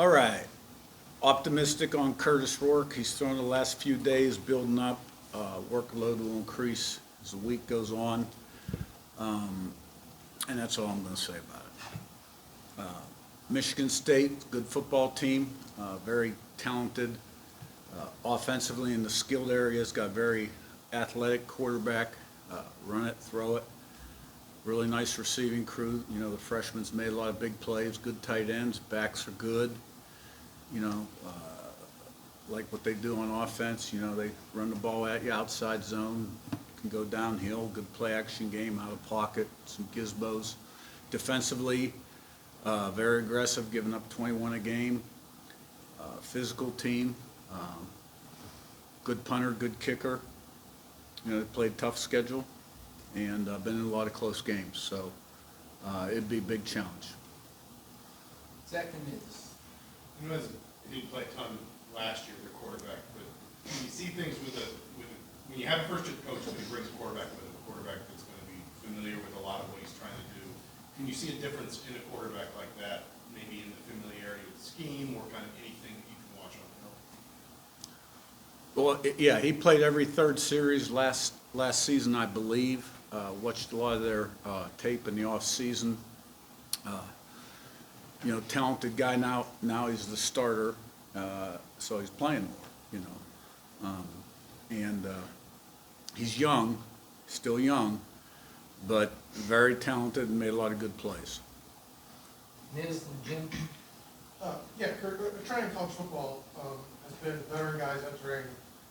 All right. Optimistic on Curtis Rourke. He's thrown the last few days building up. Workload will increase as the week goes on. And that's all I'm going to say about it. Michigan State, good football team, very talented. Offensively in the skilled areas, got very athletic quarterback, run it, throw it. Really nice receiving crew. You know, the freshmen's made a lot of big plays, good tight ends, backs are good. You know, like what they do on offense, you know, they run the ball at you outside zone, can go downhill, good play action game, out of pocket, some gizmos. Defensively, very aggressive, giving up 21 a game. Physical team, good punter, good kicker. You know, they played tough schedule and been in a lot of close games. So it'd be a big challenge. Cignetti. He didn't play a ton last year, their quarterback, but when you see things when you have a first-year coach and he brings a quarterback with him, a quarterback that's going to be familiar with a lot of what he's trying to do, can you see a difference in a quarterback like that, maybe in the familiarity with the scheme or kind of anything that you can watch on film? Well, yeah, he played every third series last season, I believe. Watched a lot of their tape in the off season. You know, talented guy now. Now he's the starter, so he's playing more. You know, and he's young, still young, but very talented and made a lot of good plays. Nils and Jim. Yeah, Curt, a trend in college football has been veteran guys entering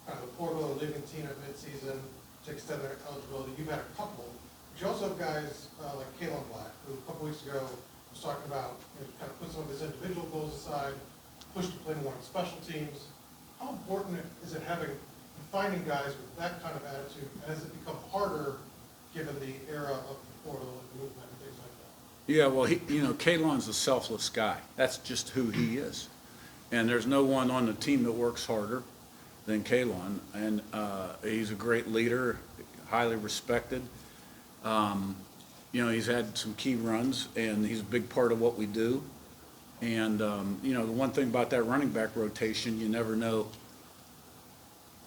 kind of the portal or leaving the team at midseason to extend their eligibility. You've had a couple, but you also have guys like Kalen Black, who a couple weeks ago was talking about, you know, kind of put some of his individual goals aside, push to play more on special teams. How important is it finding guys with that kind of attitude? Has it become harder given the era of the portal and movement and things like that? Yeah, well, you know, Kalon's a selfless guy. That's just who he is. And there's no one on the team that works harder than Kalon. And he's a great leader, highly respected. You know, he's had some key runs, and he's a big part of what we do. And, you know, the one thing about that running back rotation, you never know,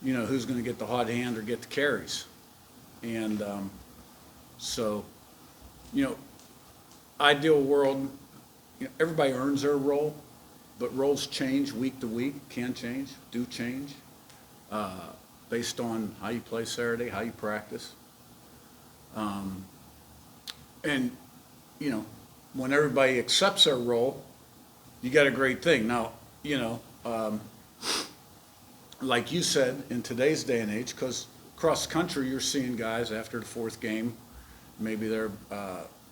you know, who's going to get the hot hand or get the carries. And so, you know, ideal world, you know, everybody earns their role, but roles change week to week, can change, do change, based on how you play Saturday, how you practice. And, you know, when everybody accepts their role, you got a great thing. Now, you know, like you said, in today's day and age, because across the country you're seeing guys after the fourth game, maybe they're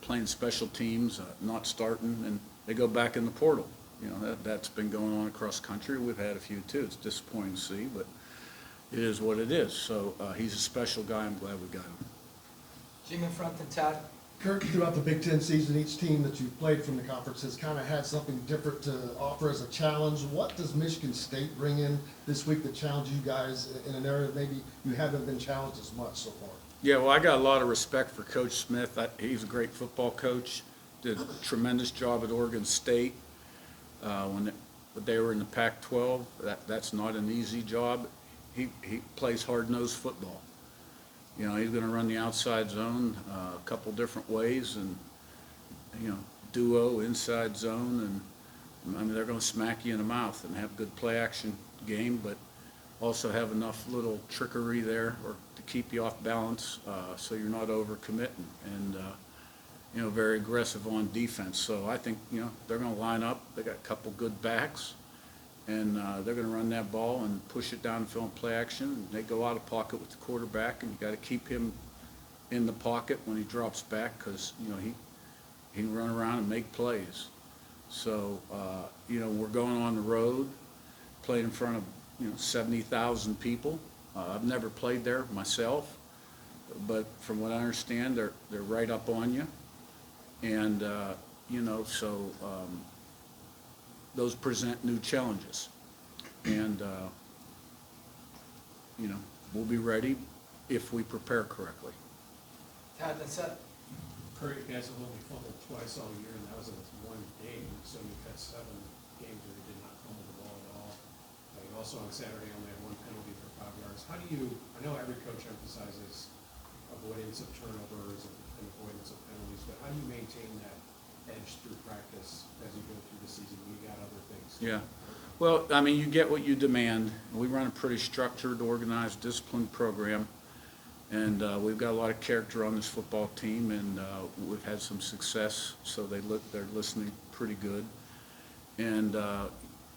playing special teams, not starting, and they go back in the portal. You know, that's been going on across the country. We've had a few too. It's disappointing to see, but it is what it is. So he's a special guy. I'm glad we got him. Jim in front and Todd. Curt, throughout the Big Ten season, each team that you've played from the conference has kind of had something different to offer as a challenge. What does Michigan State bring in this week that challenge you guys in an area that maybe you haven't been challenged as much so far? Yeah, well, I got a lot of respect for Coach Smith. He's a great football coach. Did a tremendous job at Oregon State when they were in the Pac-12. That's not an easy job. He plays hard-nosed football. You know, he's going to run the outside zone a couple different ways, and, you know, duo, inside zone, and, I mean, they're going to smack you in the mouth and have good play-action game, but also have enough little trickery there or to keep you off balance so you're not overcommitting, and, you know, very aggressive on defense. So I think, you know, they're going to line up. They got a couple good backs, and they're going to run that ball and push it downfield and play action. And they go out of pocket with the quarterback, and you got to keep him in the pocket when he drops back because, you know, he can run around and make plays. So, you know, we're going on the road, playing in front of, you know, 70,000 people. I've never played there myself, but from what I understand, they're right up on you. And, you know, so those present new challenges. And, you know, we'll be ready if we prepare correctly. Todd, that's up. Curt, you guys have only fumbled twice all year, and that was in one game, so you've had 7 games where he did not fumble the ball at all. He also on Saturday only had 1 penalty for 5 yards. How do you, I know every coach emphasizes avoidance of turnovers and avoidance of penalties, but how do you maintain that edge through practice as you go through the season when you got other things? Yeah. Well, I mean, you get what you demand. We run a pretty structured, organized, disciplined program, and we've got a lot of character on this football team, and we've had some success, so they're listening pretty good. And,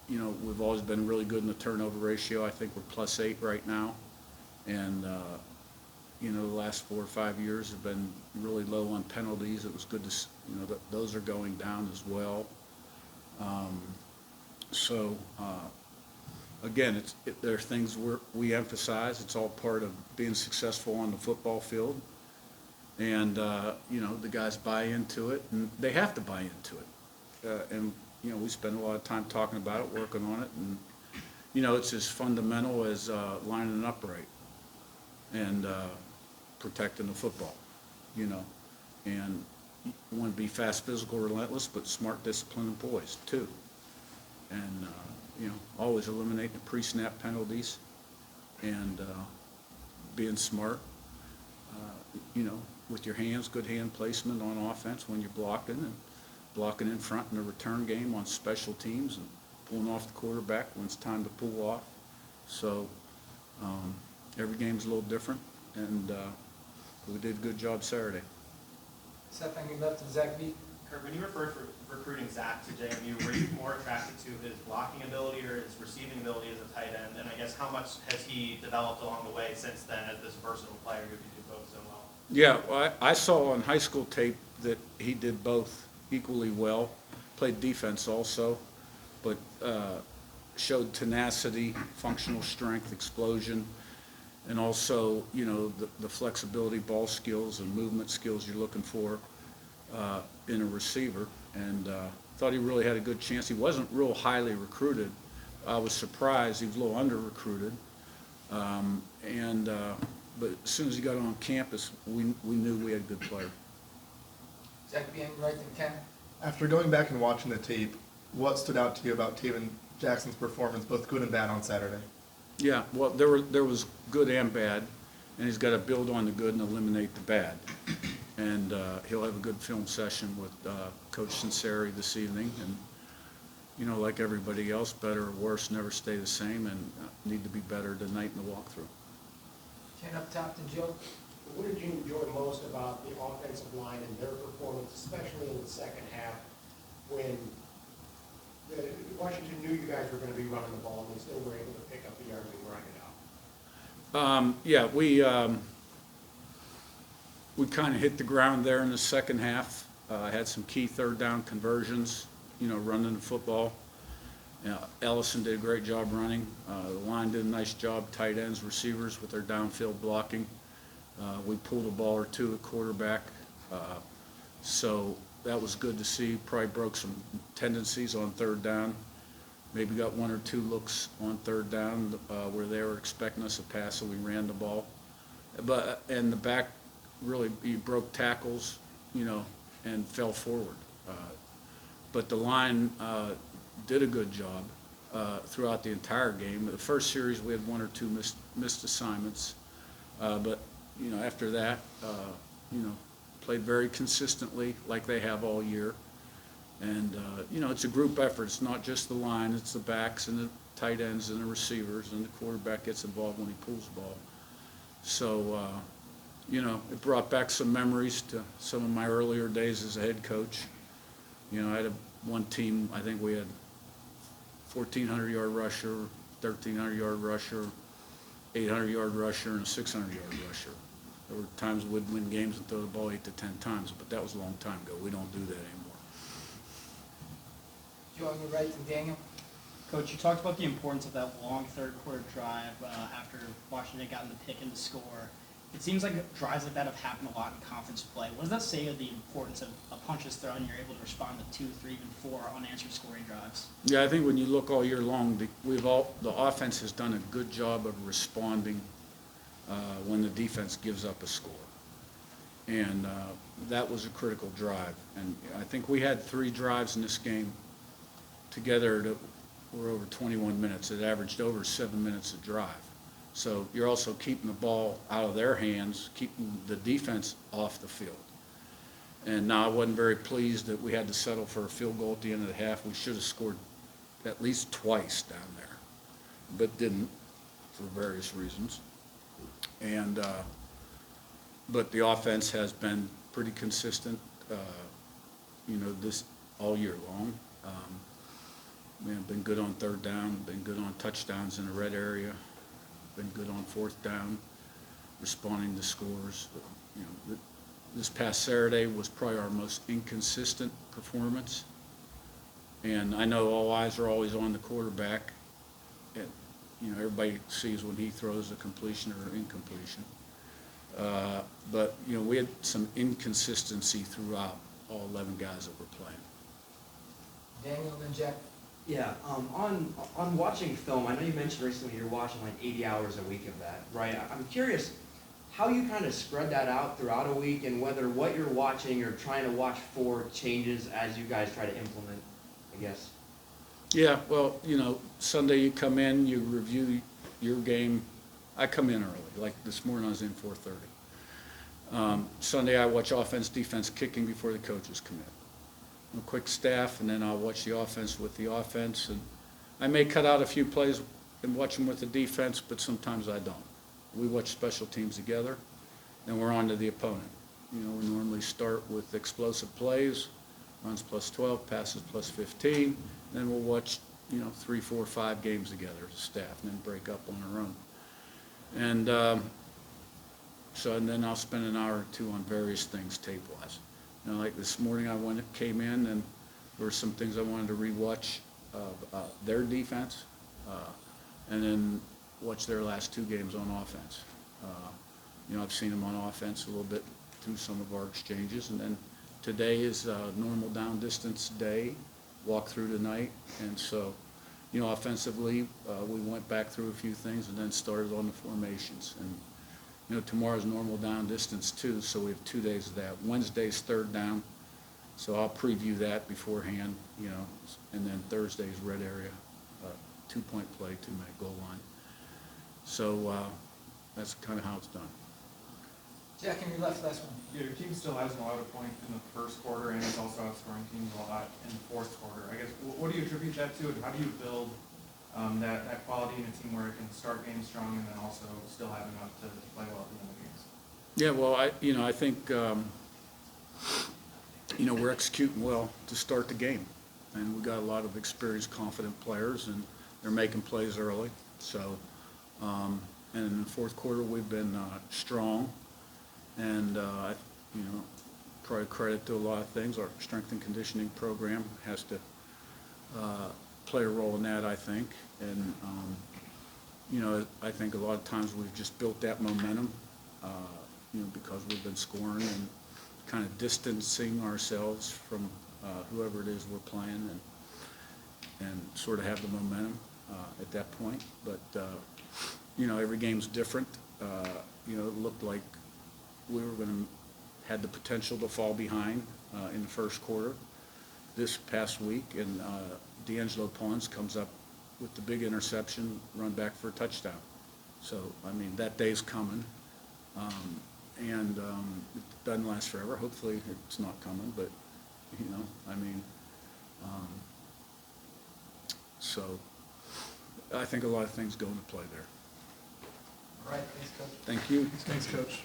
you know, we've always been really good in the turnover ratio. I think we're +8 right now, and, you know, the last 4 or 5 years have been really low on penalties. It was good to, you know, those are going down as well. So, again, there are things we emphasize. It's all part of being successful on the football field. And, you know, the guys buy into it, and they have to buy into it. And, you know, we spend a lot of time talking about it, working on it. And, you know, it's as fundamental as lining up right and protecting the football, you know. And you want to be fast, physical, relentless, but smart, disciplined employees, too. And, you know, always eliminating the pre-snap penalties and being smart, you know, with your hands, good hand placement on offense when you're blocking, and blocking in front in the return game on special teams, and pulling off the quarterback when it's time to pull off. So every game's a little different, and we did a good job Saturday. Seth, on your left, and Zach B. Curt, when you referred to recruiting Zach to JMU, were you more attracted to his blocking ability or his receiving ability as a tight end? And I guess how much has he developed along the way since then as this versatile player who can do both so well? Yeah, well, I saw on high school tape that he did both equally well. Played defense also, but showed tenacity, functional strength, explosion, and also, you know, the flexibility, ball skills, and movement skills you're looking for in a receiver. And thought he really had a good chance. He wasn't real highly recruited. I was surprised. He was a little under-recruited. But as soon as he got on campus, we knew we had a good player. Zach B. on your right, and Ken. After going back and watching the tape, what stood out to you about Taven Jackson's performance, both good and bad, on Saturday? Yeah, well, there was good and bad, and he's got to build on the good and eliminate the bad. And he'll have a good film session with Coach Sinceri this evening. And, you know, like everybody else, better or worse never stay the same, and need to be better tonight in the walkthrough. Ken up top, and Joe. What did you enjoy most about the offensive line and their performance, especially in the second half, when Washington knew you guys were going to be running the ball and they still were able to pick up the yards and grind it out? Yeah, we kind of hit the ground there in the second half. Had some key third down conversions, you know, running the football. Ellison did a great job running. The line did a nice job, tight ends, receivers with their downfield blocking. We pulled a ball or two at quarterback. So that was good to see. Probably broke some tendencies on third down. Maybe got 1 or 2 looks on third down where they were expecting us to pass, so we ran the ball. And the back really, he broke tackles, you know, and fell forward. But the line did a good job throughout the entire game. The first series we had 1 or 2 missed assignments, but you know, after that, you know, played very consistently like they have all year. And you know, it's a group effort. It's not just the line; it's the backs and the tight ends and the receivers, and the quarterback gets involved when he pulls the ball. So you know, it brought back some memories to some of my earlier days as a head coach. You know, I had one team, I think we had 1,400-yard rusher, 1,300-yard rusher, 800-yard rusher, and a 600-yard rusher. There were times we'd win games and throw the ball 8 to 10 times, but that was a long time ago. We don't do that anymore. Joe on your right, and Daniel. Coach, you talked about the importance of that long third quarter drive after Washington got in the pick and to score. It seems like drives like that have happened a lot in conference play. What does that say of the importance of a punch is thrown and you're able to respond to 2, 3, even 4 unanswered scoring drives? Yeah, I think when you look all year long, the offense has done a good job of responding when the defense gives up a score. And that was a critical drive. And I think we had 3 drives in this game together that were over 21 minutes. It averaged over 7 minutes a drive. So you're also keeping the ball out of their hands, keeping the defense off the field. And now I wasn't very pleased that we had to settle for a field goal at the end of the half. We should have scored at least twice down there, but didn't for various reasons. And but the offense has been pretty consistent, this all year long. We've been good on third down, been good on touchdowns in the red area, been good on fourth down, responding to scores. This past Saturday was probably our most inconsistent performance. And I know all eyes are always on the quarterback. And, everybody sees when he throws a completion or incompletion. But we had some inconsistency throughout all 11 guys that were playing. Daniel, then Jack. Yeah, on watching film, I know you mentioned recently you're watching like 80 hours a week of that, right? I'm curious how you kind of spread that out throughout a week and whether what you're watching or trying to watch for changes as you guys try to implement, I guess. Yeah, well, Sunday you come in, you review your game. I come in early, like this morning I was in 4:30. Sunday I watch offense, defense, kicking before the coaches come in. A quick staff, and then I'll watch the offense with the offense. And I may cut out a few plays and watch them with the defense, but sometimes I don't. We watch special teams together, then we're on to the opponent. We normally start with explosive plays, runs plus 12, passes plus 15. Then we'll watch, 3, 4, 5 games together as a staff, and then break up on our own. And and then I'll spend an hour or two on various things tape-wise. Like this morning, came in, and there were some things I wanted to rewatch of their defense, and then watch their last 2 games on offense. I've seen them on offense a little bit through some of our exchanges, and then today is normal down distance day, walk through tonight, and so, offensively, we went back through a few things and then started on the formations. And tomorrow's normal down distance too, so we have 2 days of that. Wednesday's third down, so I'll preview that beforehand, and then Thursday's red area, 2-point play, 2-minute goal line. So that's kind of how it's done. Jack, and your last one. Yeah, your team still hasn't allowed a point in the first quarter, and it's also outscoring teams a lot in the fourth quarter. I guess, what do you attribute that to, and how do you build that quality in a team where it can start games strong and then also still have enough to play well at the end of the games? Yeah, well, I think, we're executing well to start the game. And we got a lot of experienced, confident players, and they're making plays early. So, and in the fourth quarter, we've been strong. And, probably credit to a lot of things. Our strength and conditioning program has to play a role in that, I think. And, I think a lot of times we've just built that momentum, because we've been scoring and kind of distancing ourselves from whoever it is we're playing, and sort of have the momentum at that point. But, every game's different. It looked like we were had the potential to fall behind in the first quarter this past week, and D'Angelo Pons comes up with the big interception, run back for a touchdown. So, that day's coming, and it doesn't last forever. Hopefully it's not coming, but, so I think a lot of things go into play there. All right, thanks, Coach. Thank you. Thanks, Coach.